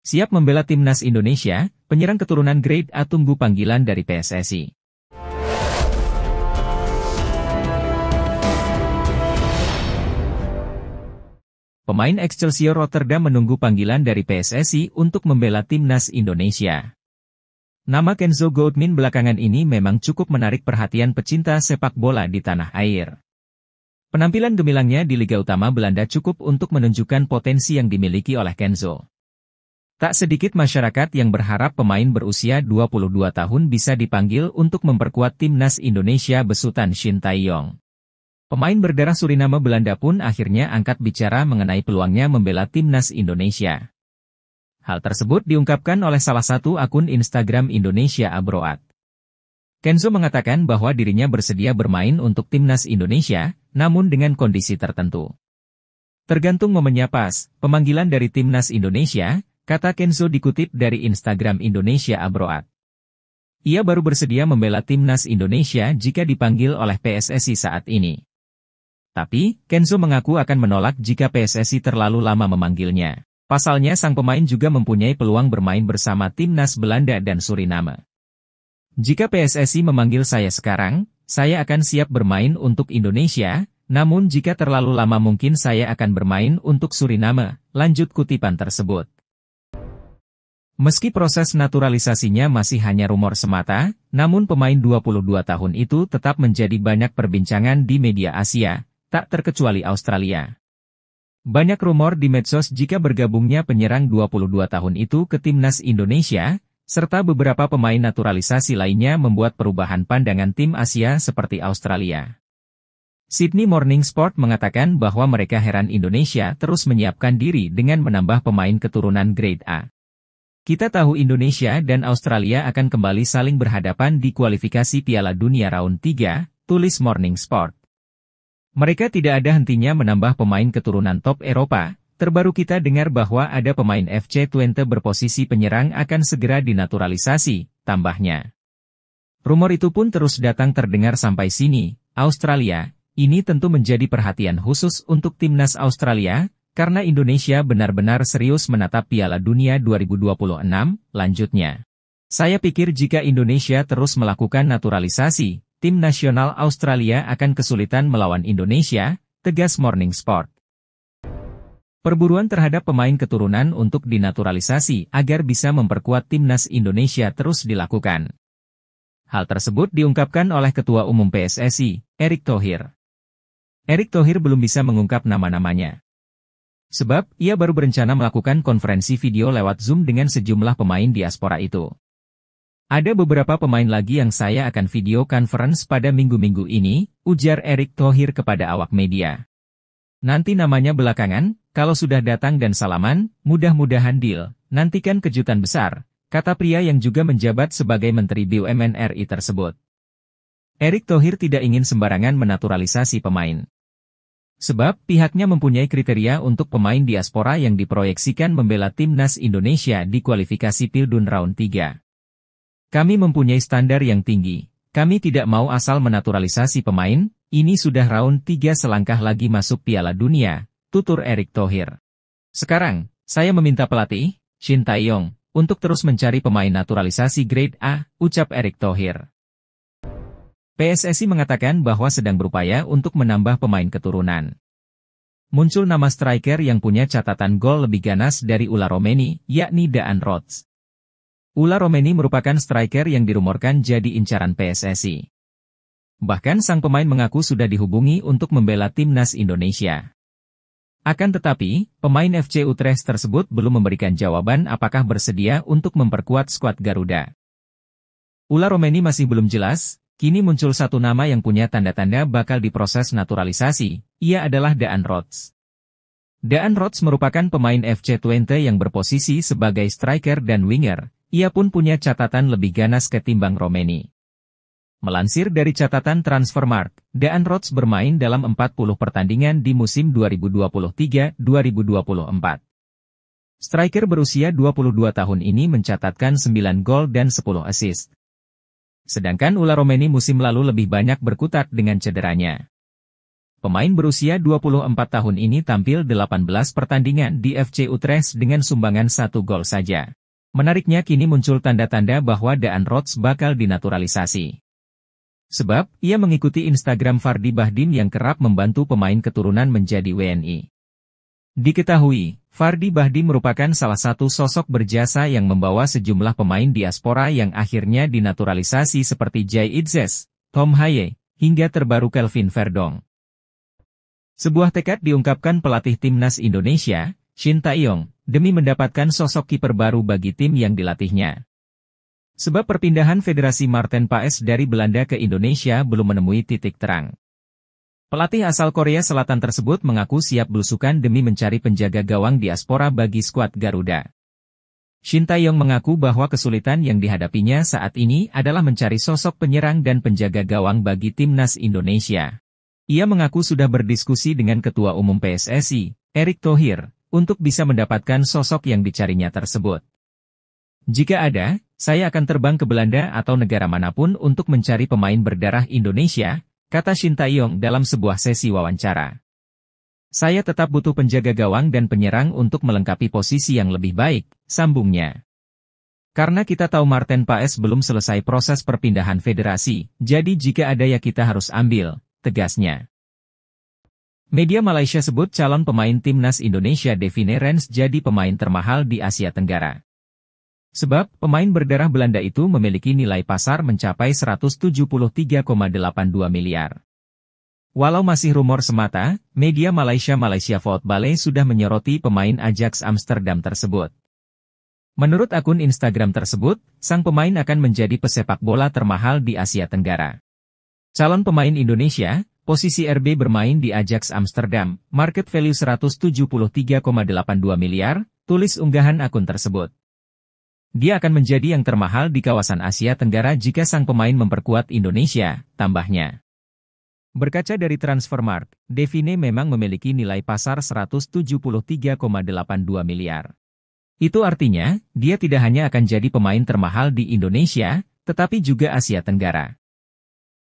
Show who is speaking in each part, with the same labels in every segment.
Speaker 1: Siap membela timnas Indonesia, penyerang keturunan Grade A tunggu panggilan dari PSSI. Pemain Excelsior Rotterdam menunggu panggilan dari PSSI untuk membela timnas Indonesia. Nama Kenzo Goudmin belakangan ini memang cukup menarik perhatian pecinta sepak bola di tanah air. Penampilan gemilangnya di Liga Utama Belanda cukup untuk menunjukkan potensi yang dimiliki oleh Kenzo. Tak sedikit masyarakat yang berharap pemain berusia 22 tahun bisa dipanggil untuk memperkuat timnas Indonesia besutan Shin Tae-yong. Pemain berdarah Suriname Belanda pun akhirnya angkat bicara mengenai peluangnya membela timnas Indonesia. Hal tersebut diungkapkan oleh salah satu akun Instagram Indonesia Abroad. Kenzo mengatakan bahwa dirinya bersedia bermain untuk timnas Indonesia, namun dengan kondisi tertentu. Tergantung momennya pas, pemanggilan dari timnas Indonesia, kata Kenzo dikutip dari Instagram Indonesia Abroad. Ia baru bersedia membela timnas Indonesia jika dipanggil oleh PSSI saat ini. Tapi, Kenzo mengaku akan menolak jika PSSI terlalu lama memanggilnya. Pasalnya sang pemain juga mempunyai peluang bermain bersama timnas Belanda dan Suriname. Jika PSSI memanggil saya sekarang, saya akan siap bermain untuk Indonesia, namun jika terlalu lama mungkin saya akan bermain untuk Suriname, lanjut kutipan tersebut. Meski proses naturalisasinya masih hanya rumor semata, namun pemain 22 tahun itu tetap menjadi banyak perbincangan di media Asia, tak terkecuali Australia. Banyak rumor di medsos jika bergabungnya penyerang 22 tahun itu ke timnas Indonesia, serta beberapa pemain naturalisasi lainnya membuat perubahan pandangan tim Asia seperti Australia. Sydney Morning Sport mengatakan bahwa mereka heran Indonesia terus menyiapkan diri dengan menambah pemain keturunan Grade A. Kita tahu Indonesia dan Australia akan kembali saling berhadapan di kualifikasi Piala Dunia Round 3, tulis Morning Sport. Mereka tidak ada hentinya menambah pemain keturunan top Eropa, terbaru kita dengar bahwa ada pemain FC Twente berposisi penyerang akan segera dinaturalisasi, tambahnya. Rumor itu pun terus datang terdengar sampai sini, Australia, ini tentu menjadi perhatian khusus untuk timnas Australia, karena Indonesia benar-benar serius menatap Piala Dunia 2026, lanjutnya. Saya pikir jika Indonesia terus melakukan naturalisasi, tim nasional Australia akan kesulitan melawan Indonesia, tegas Morning Sport. Perburuan terhadap pemain keturunan untuk dinaturalisasi agar bisa memperkuat timnas Indonesia terus dilakukan. Hal tersebut diungkapkan oleh Ketua Umum PSSI, Erick Thohir. Erick Thohir belum bisa mengungkap nama-namanya. Sebab, ia baru berencana melakukan konferensi video lewat Zoom dengan sejumlah pemain diaspora itu. Ada beberapa pemain lagi yang saya akan video conference pada minggu-minggu ini, ujar Erick Thohir kepada awak media. Nanti namanya belakangan, kalau sudah datang dan salaman, mudah-mudahan deal, nantikan kejutan besar, kata pria yang juga menjabat sebagai Menteri BUMN RI tersebut. Erick Thohir tidak ingin sembarangan menaturalisasi pemain. Sebab, pihaknya mempunyai kriteria untuk pemain diaspora yang diproyeksikan membela timnas Indonesia di kualifikasi Pildun Round 3. Kami mempunyai standar yang tinggi, kami tidak mau asal menaturalisasi pemain, ini sudah Round 3 selangkah lagi masuk Piala Dunia, tutur Erick Thohir. Sekarang, saya meminta pelatih, Shin Tae-yong, untuk terus mencari pemain naturalisasi Grade A, ucap Erick Thohir. PSSI mengatakan bahwa sedang berupaya untuk menambah pemain keturunan. Muncul nama striker yang punya catatan gol lebih ganas dari Ula Romeni, yakni Daan Rots. Ula Romeni merupakan striker yang dirumorkan jadi incaran PSSI. Bahkan sang pemain mengaku sudah dihubungi untuk membela timnas Indonesia. Akan tetapi, pemain FC Utrecht tersebut belum memberikan jawaban apakah bersedia untuk memperkuat skuad Garuda. Ula Romeni masih belum jelas. Kini muncul satu nama yang punya tanda-tanda bakal diproses naturalisasi, ia adalah Daan Rots. Daan Rots merupakan pemain FC Twente yang berposisi sebagai striker dan winger, ia pun punya catatan lebih ganas ketimbang Romeni. Melansir dari catatan Transfermarkt, Daan Rots bermain dalam 40 pertandingan di musim 2023-2024. Striker berusia 22 tahun ini mencatatkan 9 gol dan 10 assist. Sedangkan Ula Romeni musim lalu lebih banyak berkutat dengan cederanya. Pemain berusia 24 tahun ini tampil 18 pertandingan di FC Utrecht dengan sumbangan 1 gol saja. Menariknya kini muncul tanda-tanda bahwa Daan Rots bakal dinaturalisasi. Sebab, ia mengikuti Instagram Fardy Bahdim yang kerap membantu pemain keturunan menjadi WNI. Diketahui, Fardy Bahdim merupakan salah satu sosok berjasa yang membawa sejumlah pemain diaspora yang akhirnya dinaturalisasi seperti Jay Itzes, Tom Haye, hingga terbaru Kelvin Verdong. Sebuah tekad diungkapkan pelatih timnas Indonesia, Shin Tae-yong, demi mendapatkan sosok kiper baru bagi tim yang dilatihnya. Sebab perpindahan Federasi Marten Paes dari Belanda ke Indonesia belum menemui titik terang. Pelatih asal Korea Selatan tersebut mengaku siap belusukan demi mencari penjaga gawang diaspora bagi skuad Garuda. Shin Tae-yong mengaku bahwa kesulitan yang dihadapinya saat ini adalah mencari sosok penyerang dan penjaga gawang bagi timnas Indonesia. Ia mengaku sudah berdiskusi dengan Ketua Umum PSSI, Erick Thohir, untuk bisa mendapatkan sosok yang dicarinya tersebut. Jika ada, saya akan terbang ke Belanda atau negara manapun untuk mencari pemain berdarah Indonesia, kata Shin Tae-yong dalam sebuah sesi wawancara. Saya tetap butuh penjaga gawang dan penyerang untuk melengkapi posisi yang lebih baik, sambungnya. Karena kita tahu Marten Paes belum selesai proses perpindahan federasi, jadi jika ada ya kita harus ambil, tegasnya. Media Malaysia sebut calon pemain timnas Indonesia Davine Rens jadi pemain termahal di Asia Tenggara. Sebab, pemain berdarah Belanda itu memiliki nilai pasar mencapai 173,82 miliar. Walau masih rumor semata, media Malaysia Football sudah menyoroti pemain Ajax Amsterdam tersebut. Menurut akun Instagram tersebut, sang pemain akan menjadi pesepak bola termahal di Asia Tenggara. Calon pemain Indonesia, posisi RB bermain di Ajax Amsterdam, market value 173,82 miliar, tulis unggahan akun tersebut. Dia akan menjadi yang termahal di kawasan Asia Tenggara jika sang pemain memperkuat Indonesia, tambahnya. Berkaca dari Transfermarkt, Davine memang memiliki nilai pasar 173,82 miliar. Itu artinya, dia tidak hanya akan jadi pemain termahal di Indonesia, tetapi juga Asia Tenggara.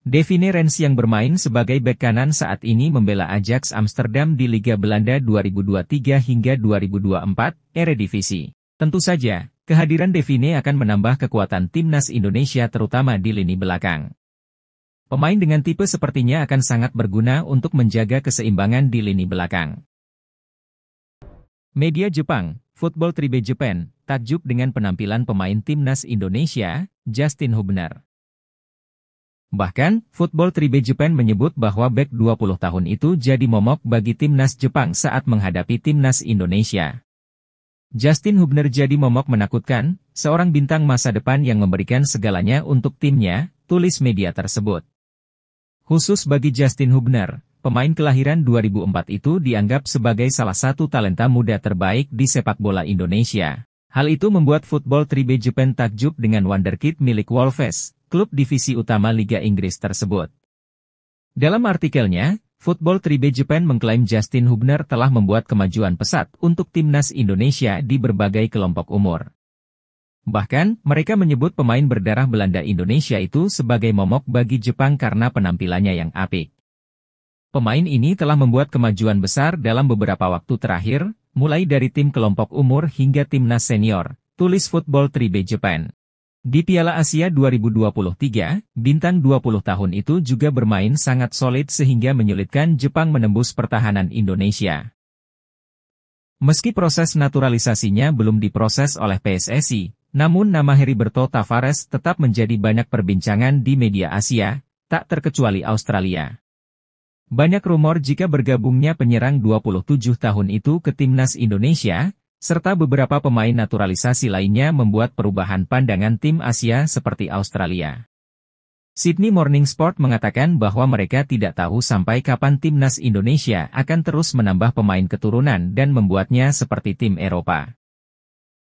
Speaker 1: Davine Rens yang bermain sebagai bek kanan saat ini membela Ajax Amsterdam di Liga Belanda 2023 hingga 2024, Eredivisie. Tentu saja, kehadiran Davine akan menambah kekuatan timnas Indonesia terutama di lini belakang. Pemain dengan tipe sepertinya akan sangat berguna untuk menjaga keseimbangan di lini belakang. Media Jepang, Football Tribe Japan, takjub dengan penampilan pemain timnas Indonesia, Justin Hubner. Bahkan, Football Tribe Japan menyebut bahwa bek 20 tahun itu jadi momok bagi timnas Jepang saat menghadapi timnas Indonesia. Justin Hubner jadi momok menakutkan, seorang bintang masa depan yang memberikan segalanya untuk timnya, tulis media tersebut. Khusus bagi Justin Hubner, pemain kelahiran 2004 itu dianggap sebagai salah satu talenta muda terbaik di sepak bola Indonesia. Hal itu membuat Football Tribe Japan takjub dengan wonderkid milik Wolves, klub divisi utama Liga Inggris tersebut. Dalam artikelnya, Football Tribe Japan mengklaim Justin Hubner telah membuat kemajuan pesat untuk timnas Indonesia di berbagai kelompok umur. Bahkan, mereka menyebut pemain berdarah Belanda Indonesia itu sebagai momok bagi Jepang karena penampilannya yang apik. Pemain ini telah membuat kemajuan besar dalam beberapa waktu terakhir, mulai dari tim kelompok umur hingga timnas senior, tulis Football Tribe Japan. Di Piala Asia 2023, bintang 20 tahun itu juga bermain sangat solid sehingga menyulitkan Jepang menembus pertahanan Indonesia. Meski proses naturalisasinya belum diproses oleh PSSI, namun nama Heriberto Tavares tetap menjadi banyak perbincangan di media Asia, tak terkecuali Australia. Banyak rumor jika bergabungnya penyerang 27 tahun itu ke timnas Indonesia, serta beberapa pemain naturalisasi lainnya membuat perubahan pandangan tim Asia seperti Australia. Sydney Morning Sport mengatakan bahwa mereka tidak tahu sampai kapan timnas Indonesia akan terus menambah pemain keturunan dan membuatnya seperti tim Eropa.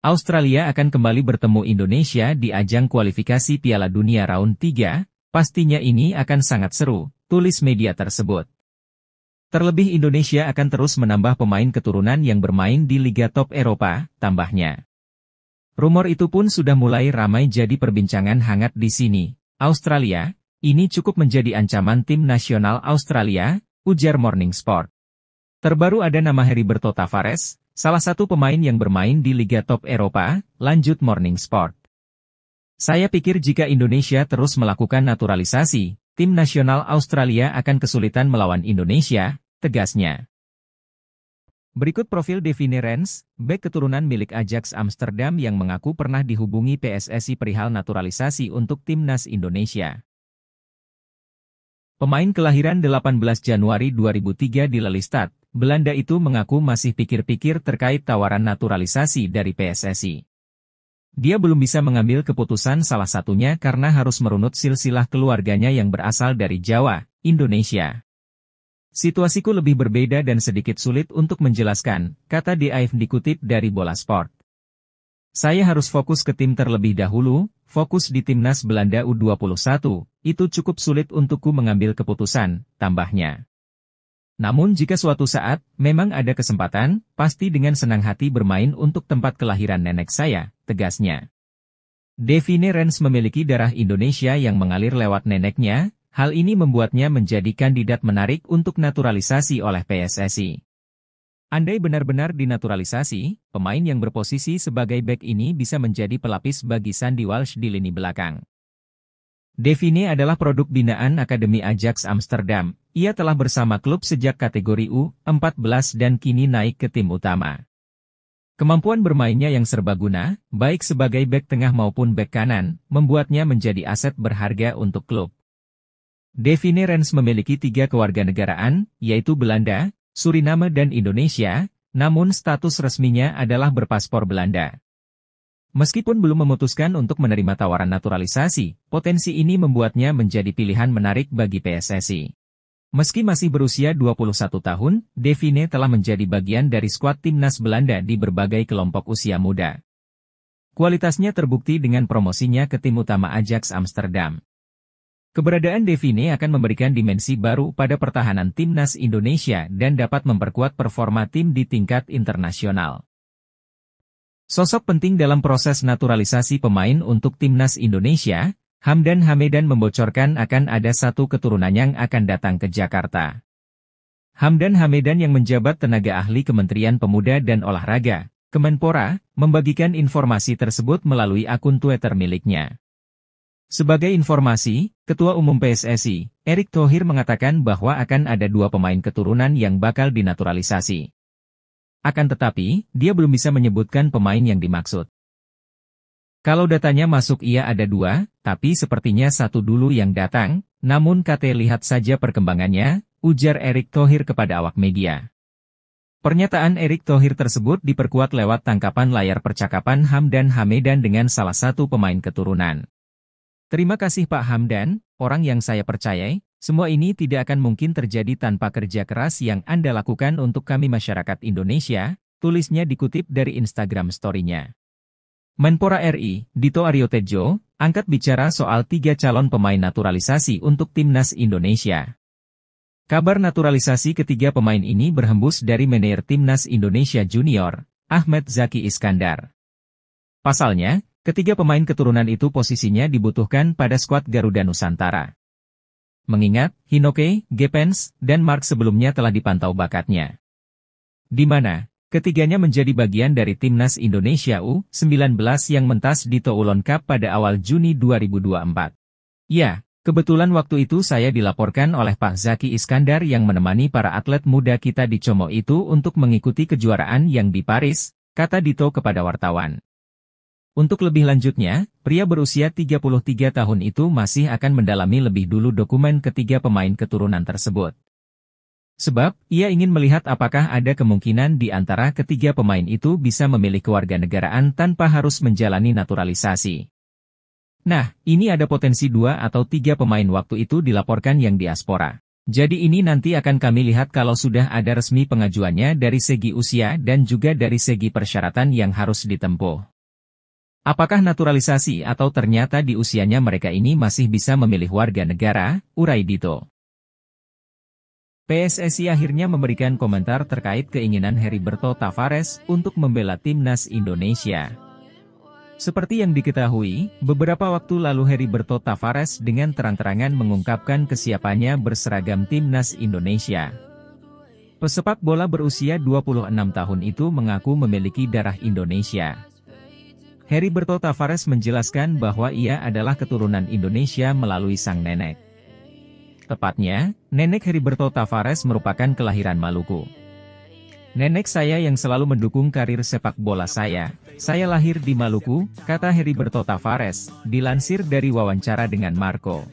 Speaker 1: Australia akan kembali bertemu Indonesia di ajang kualifikasi Piala Dunia Round 3, pastinya ini akan sangat seru, tulis media tersebut. Terlebih Indonesia akan terus menambah pemain keturunan yang bermain di Liga Top Eropa, tambahnya. Rumor itu pun sudah mulai ramai jadi perbincangan hangat di sini. Australia, ini cukup menjadi ancaman tim nasional Australia, ujar Morning Sport. Terbaru ada nama Heriberto Tavares, salah satu pemain yang bermain di Liga Top Eropa, lanjut Morning Sport. Saya pikir jika Indonesia terus melakukan naturalisasi, tim nasional Australia akan kesulitan melawan Indonesia, tegasnya. Berikut profil Davine Rens, bek keturunan milik Ajax Amsterdam yang mengaku pernah dihubungi PSSI perihal naturalisasi untuk timnas Indonesia. Pemain kelahiran 18 Januari 2003 di Lelystad, Belanda itu mengaku masih pikir-pikir terkait tawaran naturalisasi dari PSSI. Dia belum bisa mengambil keputusan salah satunya karena harus merunut silsilah keluarganya yang berasal dari Jawa, Indonesia. Situasiku lebih berbeda dan sedikit sulit untuk menjelaskan, kata Daif dikutip dari Bola Sport. Saya harus fokus ke tim terlebih dahulu, fokus di timnas Belanda U21, itu cukup sulit untukku mengambil keputusan, tambahnya. Namun jika suatu saat, memang ada kesempatan, pasti dengan senang hati bermain untuk tempat kelahiran nenek saya, tegasnya. Davine Rens memiliki darah Indonesia yang mengalir lewat neneknya. Hal ini membuatnya menjadi kandidat menarik untuk naturalisasi oleh PSSI. Andai benar-benar dinaturalisasi, pemain yang berposisi sebagai bek ini bisa menjadi pelapis bagi Sandy Walsh di lini belakang. Davine adalah produk binaan Akademi Ajax Amsterdam. Ia telah bersama klub sejak kategori U14 dan kini naik ke tim utama. Kemampuan bermainnya yang serbaguna, baik sebagai bek tengah maupun bek kanan, membuatnya menjadi aset berharga untuk klub. Davine Rens memiliki 3 kewarganegaraan, yaitu Belanda, Suriname dan Indonesia, namun status resminya adalah berpaspor Belanda. Meskipun belum memutuskan untuk menerima tawaran naturalisasi, potensi ini membuatnya menjadi pilihan menarik bagi PSSI. Meski masih berusia 21 tahun, Davine telah menjadi bagian dari skuad timnas Belanda di berbagai kelompok usia muda. Kualitasnya terbukti dengan promosinya ke tim utama Ajax Amsterdam. Keberadaan Davine akan memberikan dimensi baru pada pertahanan timnas Indonesia dan dapat memperkuat performa tim di tingkat internasional. Sosok penting dalam proses naturalisasi pemain untuk timnas Indonesia, Hamdan Hamedan membocorkan akan ada satu keturunan yang akan datang ke Jakarta. Hamdan Hamedan yang menjabat tenaga ahli Kementerian Pemuda dan Olahraga, Kemenpora, membagikan informasi tersebut melalui akun Twitter miliknya. Sebagai informasi, Ketua Umum PSSI, Erick Thohir mengatakan bahwa akan ada 2 pemain keturunan yang bakal dinaturalisasi. Akan tetapi, dia belum bisa menyebutkan pemain yang dimaksud. Kalau datanya masuk iya ada 2, tapi sepertinya 1 dulu yang datang, namun KT lihat saja perkembangannya, ujar Erick Thohir kepada awak media. Pernyataan Erick Thohir tersebut diperkuat lewat tangkapan layar percakapan Hamdan Hamedan dengan salah satu pemain keturunan. Terima kasih Pak Hamdan, orang yang saya percayai, semua ini tidak akan mungkin terjadi tanpa kerja keras yang Anda lakukan untuk kami masyarakat Indonesia, tulisnya dikutip dari Instagram story-nya. Menpora RI, Dito Aryo Tejo, angkat bicara soal 3 calon pemain naturalisasi untuk timnas Indonesia. Kabar naturalisasi ketiga pemain ini berhembus dari manajer timnas Indonesia Junior, Ahmed Zaki Iskandar. Pasalnya, ketiga pemain keturunan itu posisinya dibutuhkan pada skuad Garuda Nusantara. Mengingat, Hinoke, Gepens, dan Mark sebelumnya telah dipantau bakatnya. Di mana, ketiganya menjadi bagian dari timnas Indonesia U19 yang mentas di Toulon Cup pada awal Juni 2024. Ya, kebetulan waktu itu saya dilaporkan oleh Pak Zaki Iskandar yang menemani para atlet muda kita di Como itu untuk mengikuti kejuaraan yang di Paris, kata Dito kepada wartawan. Untuk lebih lanjutnya, pria berusia 33 tahun itu masih akan mendalami lebih dulu dokumen ketiga pemain keturunan tersebut. Sebab, ia ingin melihat apakah ada kemungkinan di antara ketiga pemain itu bisa memilih kewarganegaraan tanpa harus menjalani naturalisasi. Nah, ini ada potensi 2 atau 3 pemain waktu itu dilaporkan yang diaspora. Jadi ini nanti akan kami lihat kalau sudah ada resmi pengajuannya dari segi usia dan juga dari segi persyaratan yang harus ditempuh. Apakah naturalisasi atau ternyata di usianya mereka ini masih bisa memilih warga negara, urai Dito. PSSI akhirnya memberikan komentar terkait keinginan Heriberto Tavares untuk membela timnas Indonesia. Seperti yang diketahui, beberapa waktu lalu Heriberto Tavares dengan terang-terangan mengungkapkan kesiapannya berseragam timnas Indonesia. Pesepak bola berusia 26 tahun itu mengaku memiliki darah Indonesia. Heriberto Tavares menjelaskan bahwa ia adalah keturunan Indonesia melalui sang nenek. Tepatnya, nenek Heriberto Tavares merupakan kelahiran Maluku. Nenek saya yang selalu mendukung karir sepak bola saya. Saya lahir di Maluku, kata Heriberto Tavares, dilansir dari wawancara dengan Marco.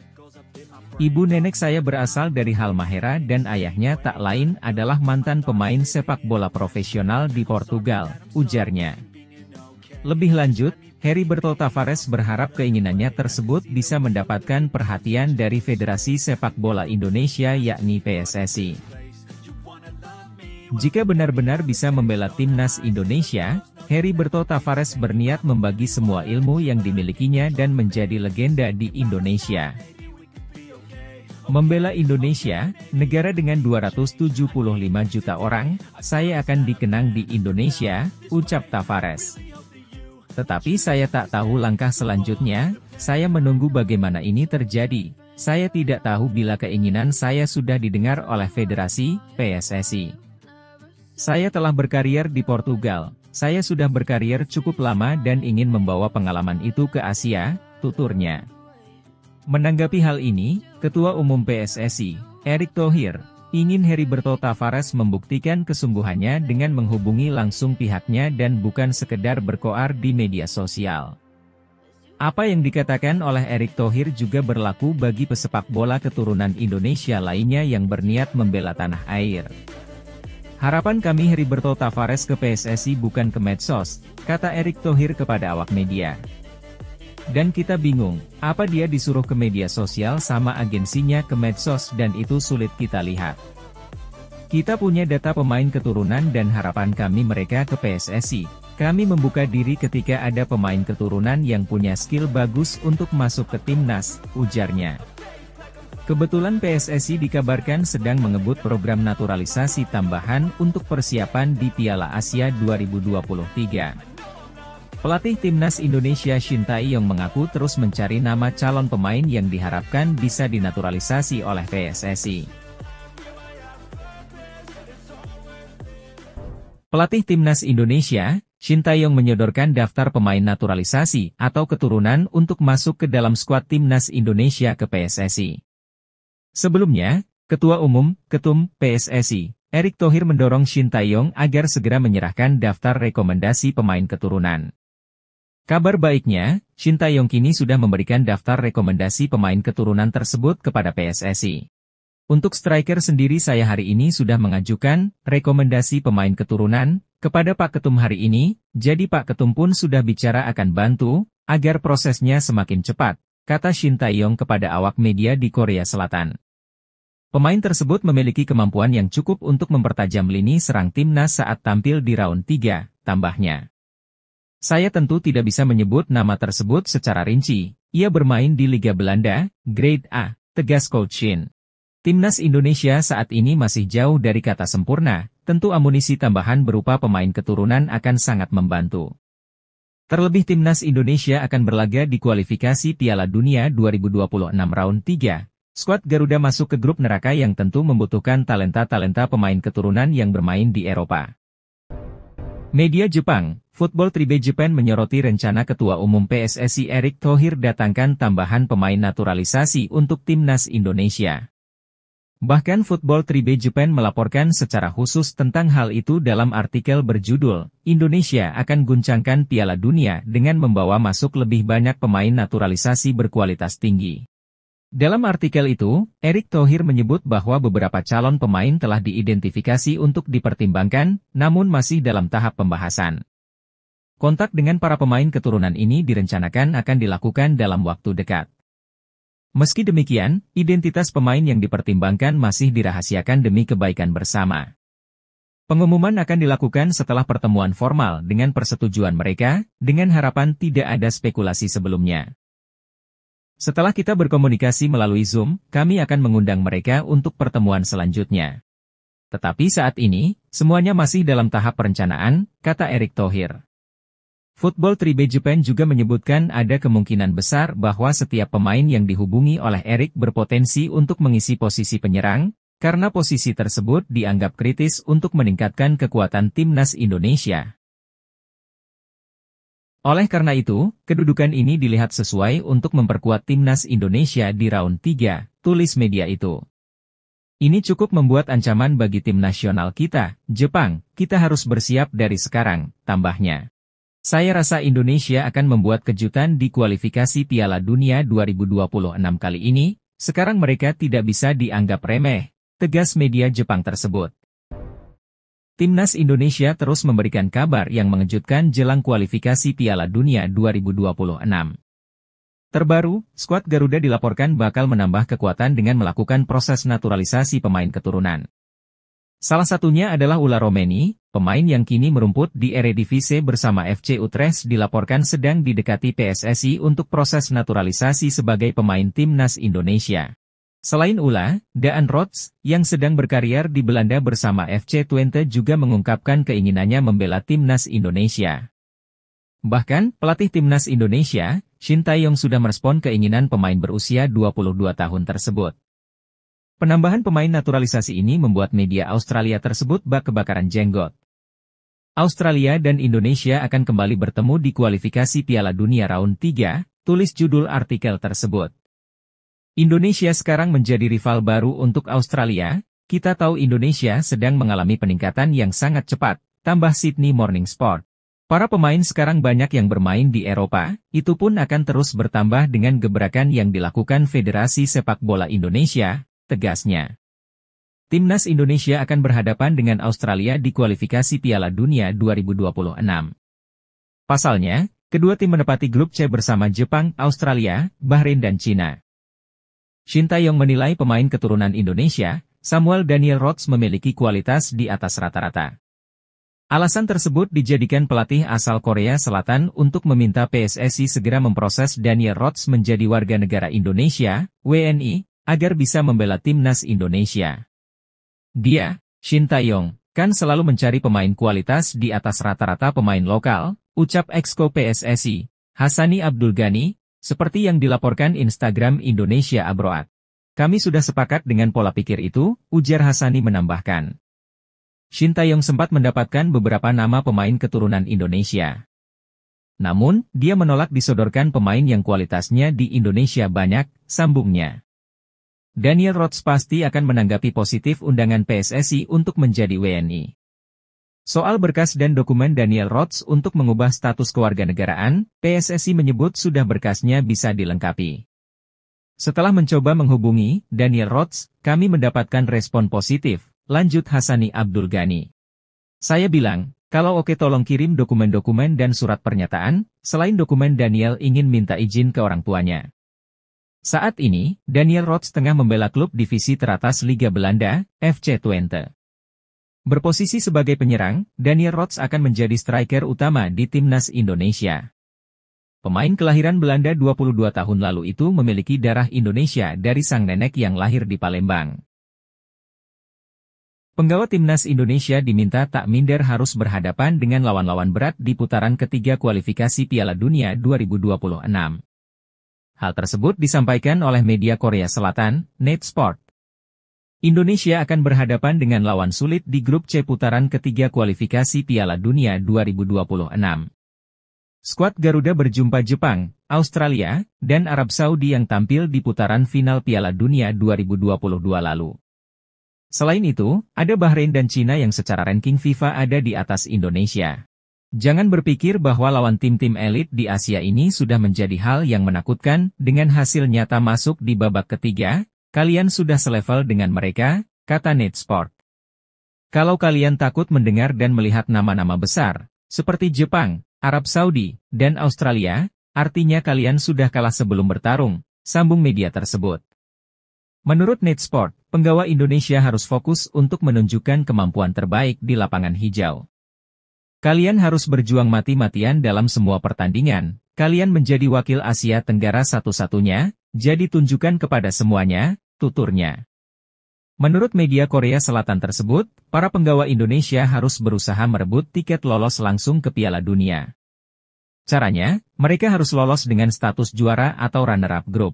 Speaker 1: Ibu nenek saya berasal dari Halmahera dan ayahnya tak lain adalah mantan pemain sepak bola profesional di Portugal, ujarnya. Lebih lanjut, Heriberto Tavares berharap keinginannya tersebut bisa mendapatkan perhatian dari Federasi Sepak Bola Indonesia yakni PSSI. Jika benar-benar bisa membela timnas Indonesia, Heriberto Tavares berniat membagi semua ilmu yang dimilikinya dan menjadi legenda di Indonesia. Membela Indonesia, negara dengan 275 juta orang, saya akan dikenang di Indonesia, ucap Tavares. Tetapi saya tak tahu langkah selanjutnya, saya menunggu bagaimana ini terjadi. Saya tidak tahu bila keinginan saya sudah didengar oleh Federasi, PSSI. Saya telah berkarier di Portugal, saya sudah berkarier cukup lama dan ingin membawa pengalaman itu ke Asia, tuturnya. Menanggapi hal ini, Ketua Umum PSSI, Erick Thohir, ingin Heriberto Tavares membuktikan kesungguhannya dengan menghubungi langsung pihaknya dan bukan sekedar berkoar di media sosial. Apa yang dikatakan oleh Erick Thohir juga berlaku bagi pesepak bola keturunan Indonesia lainnya yang berniat membela tanah air. Harapan kami Heriberto Tavares ke PSSI bukan ke medsos, kata Erick Thohir kepada awak media. Dan kita bingung, apa dia disuruh ke media sosial sama agensinya ke medsos dan itu sulit kita lihat. Kita punya data pemain keturunan dan harapan kami mereka ke PSSI. Kami membuka diri ketika ada pemain keturunan yang punya skill bagus untuk masuk ke timnas, ujarnya. Kebetulan PSSI dikabarkan sedang mengebut program naturalisasi tambahan untuk persiapan di Piala Asia 2023. Pelatih timnas Indonesia Shin Tae-yong mengaku terus mencari nama calon pemain yang diharapkan bisa dinaturalisasi oleh PSSI. Pelatih timnas Indonesia, Shin Tae-yong menyodorkan daftar pemain naturalisasi atau keturunan untuk masuk ke dalam skuad timnas Indonesia ke PSSI. Sebelumnya, Ketua Umum, Ketum, PSSI, Erick Thohir mendorong Shin Tae-yong agar segera menyerahkan daftar rekomendasi pemain keturunan. Kabar baiknya, Shin Tae-yong kini sudah memberikan daftar rekomendasi pemain keturunan tersebut kepada PSSI. Untuk striker sendiri saya hari ini sudah mengajukan rekomendasi pemain keturunan kepada Pak Ketum hari ini, jadi Pak Ketum pun sudah bicara akan bantu agar prosesnya semakin cepat, kata Shin Tae-yong kepada awak media di Korea Selatan. Pemain tersebut memiliki kemampuan yang cukup untuk mempertajam lini serang timnas saat tampil di round 3, tambahnya. Saya tentu tidak bisa menyebut nama tersebut secara rinci, ia bermain di Liga Belanda, Grade A, tegas Coach Shin. Timnas Indonesia saat ini masih jauh dari kata sempurna, tentu amunisi tambahan berupa pemain keturunan akan sangat membantu. Terlebih timnas Indonesia akan berlaga di kualifikasi Piala Dunia 2026 round 3. Skuad Garuda masuk ke grup neraka yang tentu membutuhkan talenta-talenta pemain keturunan yang bermain di Eropa. Media Jepang, Football Tribe Japan menyoroti rencana Ketua Umum PSSI Erick Thohir datangkan tambahan pemain naturalisasi untuk timnas Indonesia. Bahkan Football Tribe Japan melaporkan secara khusus tentang hal itu dalam artikel berjudul, Indonesia akan guncangkan Piala Dunia dengan membawa masuk lebih banyak pemain naturalisasi berkualitas tinggi. Dalam artikel itu, Erick Thohir menyebut bahwa beberapa calon pemain telah diidentifikasi untuk dipertimbangkan, namun masih dalam tahap pembahasan. Kontak dengan para pemain keturunan ini direncanakan akan dilakukan dalam waktu dekat. Meski demikian, identitas pemain yang dipertimbangkan masih dirahasiakan demi kebaikan bersama. Pengumuman akan dilakukan setelah pertemuan formal dengan persetujuan mereka, dengan harapan tidak ada spekulasi sebelumnya. Setelah kita berkomunikasi melalui Zoom, kami akan mengundang mereka untuk pertemuan selanjutnya. Tetapi saat ini, semuanya masih dalam tahap perencanaan, kata Erick Thohir. Football Tribe Japan juga menyebutkan ada kemungkinan besar bahwa setiap pemain yang dihubungi oleh Eric berpotensi untuk mengisi posisi penyerang, karena posisi tersebut dianggap kritis untuk meningkatkan kekuatan timnas Indonesia. Oleh karena itu, kedudukan ini dilihat sesuai untuk memperkuat timnas Indonesia di round 3, tulis media itu. Ini cukup membuat ancaman bagi tim nasional kita, Jepang, kita harus bersiap dari sekarang, tambahnya. Saya rasa Indonesia akan membuat kejutan di kualifikasi Piala Dunia 2026 kali ini, sekarang mereka tidak bisa dianggap remeh, tegas media Jepang tersebut. Timnas Indonesia terus memberikan kabar yang mengejutkan jelang kualifikasi Piala Dunia 2026. Terbaru, skuad Garuda dilaporkan bakal menambah kekuatan dengan melakukan proses naturalisasi pemain keturunan. Salah satunya adalah Ula Romeni, pemain yang kini merumput di Eredivisie bersama FC Utrecht dilaporkan sedang didekati PSSI untuk proses naturalisasi sebagai pemain timnas Indonesia. Selain Ula, Daan Rots, yang sedang berkarier di Belanda bersama FC Twente juga mengungkapkan keinginannya membela timnas Indonesia. Bahkan, pelatih timnas Indonesia, Shin Tae-yong sudah merespon keinginan pemain berusia 22 tahun tersebut. Penambahan pemain naturalisasi ini membuat media Australia tersebut bak kebakaran jenggot. Australia dan Indonesia akan kembali bertemu di kualifikasi Piala Dunia round 3, tulis judul artikel tersebut. Indonesia sekarang menjadi rival baru untuk Australia, kita tahu Indonesia sedang mengalami peningkatan yang sangat cepat, tambah Sydney Morning Sport. Para pemain sekarang banyak yang bermain di Eropa, itu pun akan terus bertambah dengan gebrakan yang dilakukan Federasi Sepak Bola Indonesia, tegasnya. Timnas Indonesia akan berhadapan dengan Australia di kualifikasi Piala Dunia 2026. Pasalnya, kedua tim menepati grup C bersama Jepang, Australia, Bahrain dan Cina. Shin Tae-yong menilai pemain keturunan Indonesia, Samuel Daniel Rots memiliki kualitas di atas rata-rata. Alasan tersebut dijadikan pelatih asal Korea Selatan untuk meminta PSSI segera memproses Daniel Rots menjadi warga negara Indonesia, WNI, agar bisa membela timnas Indonesia. Dia, Shin Tae-yong, kan selalu mencari pemain kualitas di atas rata-rata pemain lokal, ucap Exco PSSI, Hassani Abdul Ghani, seperti yang dilaporkan Instagram Indonesia Abroad. Kami sudah sepakat dengan pola pikir itu, ujar Hassani menambahkan. Shin Tae-yong sempat mendapatkan beberapa nama pemain keturunan Indonesia. Namun, dia menolak disodorkan pemain yang kualitasnya di Indonesia banyak, sambungnya. Daniel Rots pasti akan menanggapi positif undangan PSSI untuk menjadi WNI. Soal berkas dan dokumen Daniel Rots untuk mengubah status kewarganegaraan, PSSI menyebut sudah berkasnya bisa dilengkapi. Setelah mencoba menghubungi Daniel Rots, kami mendapatkan respon positif, lanjut Hassani Abdul Ghani. Saya bilang, kalau oke tolong kirim dokumen-dokumen dan surat pernyataan, selain dokumen Daniel ingin minta izin ke orang tuanya. Saat ini, Daniel Rots tengah membela klub divisi teratas Liga Belanda, FC Twente. Berposisi sebagai penyerang, Daniel Rots akan menjadi striker utama di timnas Indonesia. Pemain kelahiran Belanda 22 tahun lalu itu memiliki darah Indonesia dari sang nenek yang lahir di Palembang. Penggawa timnas Indonesia diminta tak minder harus berhadapan dengan lawan-lawan berat di putaran ketiga kualifikasi Piala Dunia 2026. Hal tersebut disampaikan oleh media Korea Selatan, Net Sport. Indonesia akan berhadapan dengan lawan sulit di grup C putaran ketiga kualifikasi Piala Dunia 2026. Skuad Garuda berjumpa Jepang, Australia, dan Arab Saudi yang tampil di putaran final Piala Dunia 2022 lalu. Selain itu, ada Bahrain dan Cina yang secara ranking FIFA ada di atas Indonesia. Jangan berpikir bahwa lawan tim-tim elit di Asia ini sudah menjadi hal yang menakutkan, dengan hasil nyata masuk di babak ketiga, kalian sudah selevel dengan mereka, kata Net Sport. Kalau kalian takut mendengar dan melihat nama-nama besar, seperti Jepang, Arab Saudi, dan Australia, artinya kalian sudah kalah sebelum bertarung, sambung media tersebut. Menurut Net Sport, penggawa Indonesia harus fokus untuk menunjukkan kemampuan terbaik di lapangan hijau. Kalian harus berjuang mati-matian dalam semua pertandingan, kalian menjadi wakil Asia Tenggara satu-satunya, jadi tunjukkan kepada semuanya, tuturnya. Menurut media Korea Selatan tersebut, para penggawa Indonesia harus berusaha merebut tiket lolos langsung ke Piala Dunia. Caranya, mereka harus lolos dengan status juara atau runner-up grup.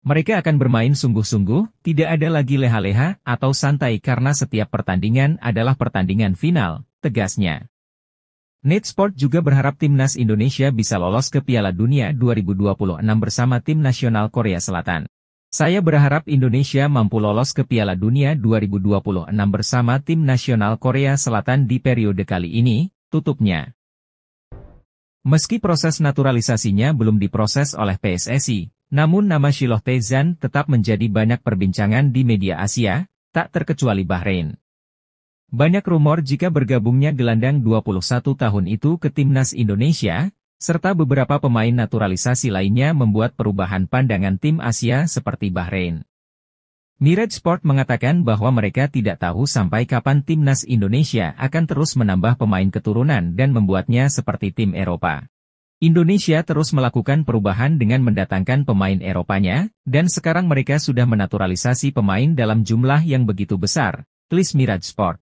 Speaker 1: Mereka akan bermain sungguh-sungguh, tidak ada lagi leha-leha atau santai karena setiap pertandingan adalah pertandingan final, tegasnya. Net Sport juga berharap timnas Indonesia bisa lolos ke Piala Dunia 2026 bersama tim nasional Korea Selatan. Saya berharap Indonesia mampu lolos ke Piala Dunia 2026 bersama tim nasional Korea Selatan di periode kali ini, tutupnya. Meski proses naturalisasinya belum diproses oleh PSSI, namun nama Shiloh Tae-zhan tetap menjadi banyak perbincangan di media Asia, tak terkecuali Bahrain. Banyak rumor jika bergabungnya gelandang 21 tahun itu ke timnas Indonesia, serta beberapa pemain naturalisasi lainnya membuat perubahan pandangan tim Asia seperti Bahrain. Mirage Sport mengatakan bahwa mereka tidak tahu sampai kapan timnas Indonesia akan terus menambah pemain keturunan dan membuatnya seperti tim Eropa. Indonesia terus melakukan perubahan dengan mendatangkan pemain Eropanya, dan sekarang mereka sudah menaturalisasi pemain dalam jumlah yang begitu besar, tulis Mirage Sport.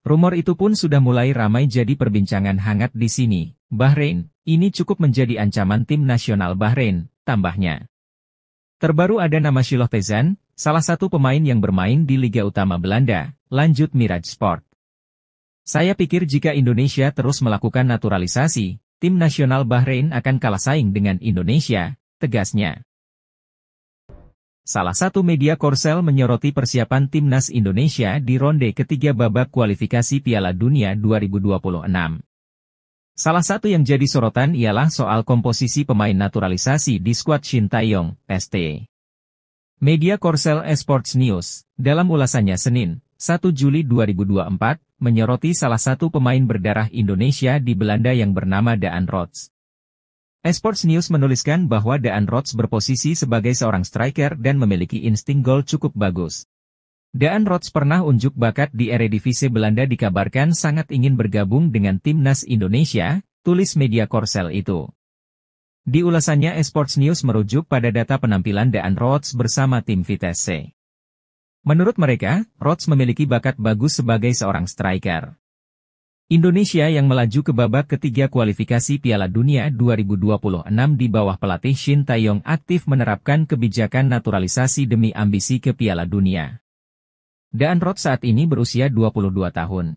Speaker 1: Rumor itu pun sudah mulai ramai jadi perbincangan hangat di sini. Bahrain, ini cukup menjadi ancaman tim nasional Bahrain, tambahnya. Terbaru ada nama Shiloh Tae-zhan, salah satu pemain yang bermain di Liga Utama Belanda, lanjut Mirage Sport. Saya pikir jika Indonesia terus melakukan naturalisasi, tim nasional Bahrain akan kalah saing dengan Indonesia, tegasnya. Salah satu media Korsel menyoroti persiapan timnas Indonesia di ronde ketiga babak kualifikasi Piala Dunia 2026. Salah satu yang jadi sorotan ialah soal komposisi pemain naturalisasi di skuad Shin Tae-yong, ST. Media Korsel Esports News, dalam ulasannya Senin, 1 Juli 2024, menyoroti salah satu pemain berdarah Indonesia di Belanda yang bernama Daan Rots. Esports News menuliskan bahwa Daan Rots berposisi sebagai seorang striker dan memiliki insting gol cukup bagus. Daan Rots pernah unjuk bakat di Eredivisie Belanda, dikabarkan sangat ingin bergabung dengan timnas Indonesia, tulis media Korsel itu. Di ulasannya Esports News merujuk pada data penampilan Daan Rots bersama tim Vitesse. Menurut mereka, Rots memiliki bakat bagus sebagai seorang striker. Indonesia yang melaju ke babak ketiga kualifikasi Piala Dunia 2026 di bawah pelatih Shin Tae-yong aktif menerapkan kebijakan naturalisasi demi ambisi ke Piala Dunia. Daan Rots saat ini berusia 22 tahun.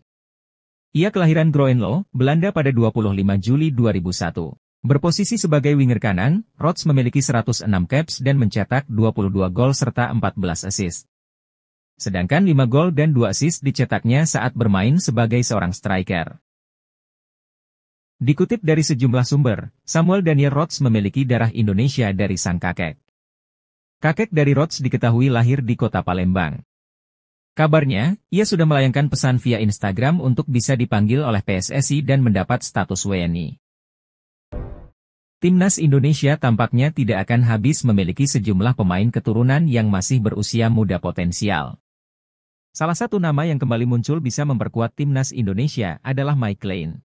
Speaker 1: Ia kelahiran Groenlo, Belanda pada 25 Juli 2001. Berposisi sebagai winger kanan, Rots memiliki 106 caps dan mencetak 22 gol serta 14 assist. Sedangkan 5 gol dan 2 assist dicetaknya saat bermain sebagai seorang striker. Dikutip dari sejumlah sumber, Samuel Daniel Rots memiliki darah Indonesia dari sang kakek. Kakek dari Rots diketahui lahir di kota Palembang. Kabarnya, ia sudah melayangkan pesan via Instagram untuk bisa dipanggil oleh PSSI dan mendapat status WNI. Timnas Indonesia tampaknya tidak akan habis memiliki sejumlah pemain keturunan yang masih berusia muda potensial. Salah satu nama yang kembali muncul bisa memperkuat timnas Indonesia adalah Mike Lane.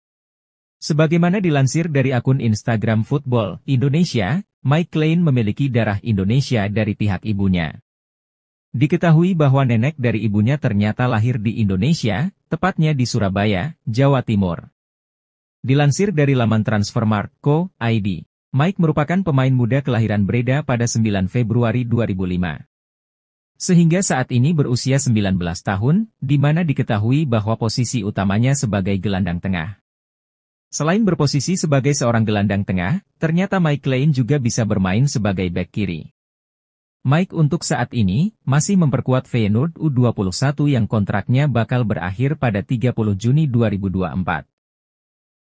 Speaker 1: Sebagaimana dilansir dari akun Instagram Football Indonesia, Mike Lane memiliki darah Indonesia dari pihak ibunya. Diketahui bahwa nenek dari ibunya ternyata lahir di Indonesia, tepatnya di Surabaya, Jawa Timur. Dilansir dari laman Transfermarkt.co.id, Mike merupakan pemain muda kelahiran Breda pada 9 Februari 2005. Sehingga saat ini berusia 19 tahun, di mana diketahui bahwa posisi utamanya sebagai gelandang tengah. Selain berposisi sebagai seorang gelandang tengah, ternyata Mike Lane juga bisa bermain sebagai bek kiri. Mike untuk saat ini masih memperkuat Feyenoord U21 yang kontraknya bakal berakhir pada 30 Juni 2024.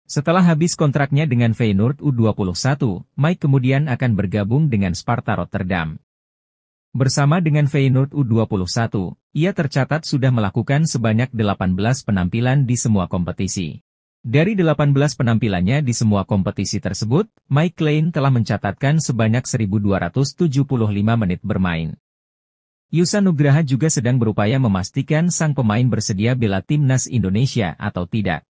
Speaker 1: Setelah habis kontraknya dengan Feyenoord U21, Mike kemudian akan bergabung dengan Sparta Rotterdam. Bersama dengan Feyenoord U21, ia tercatat sudah melakukan sebanyak 18 penampilan di semua kompetisi. Dari 18 penampilannya di semua kompetisi tersebut, Mike Lane telah mencatatkan sebanyak 1.275 menit bermain. Yusa Nugraha juga sedang berupaya memastikan sang pemain bersedia bela timnas Indonesia atau tidak.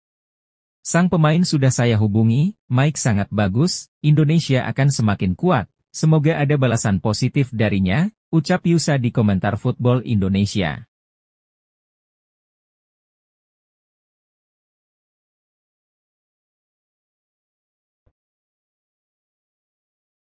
Speaker 1: Sang pemain sudah saya hubungi, Mike sangat bagus, Indonesia akan semakin kuat, semoga ada balasan positif darinya, ucap Yusa di komentar Football Indonesia.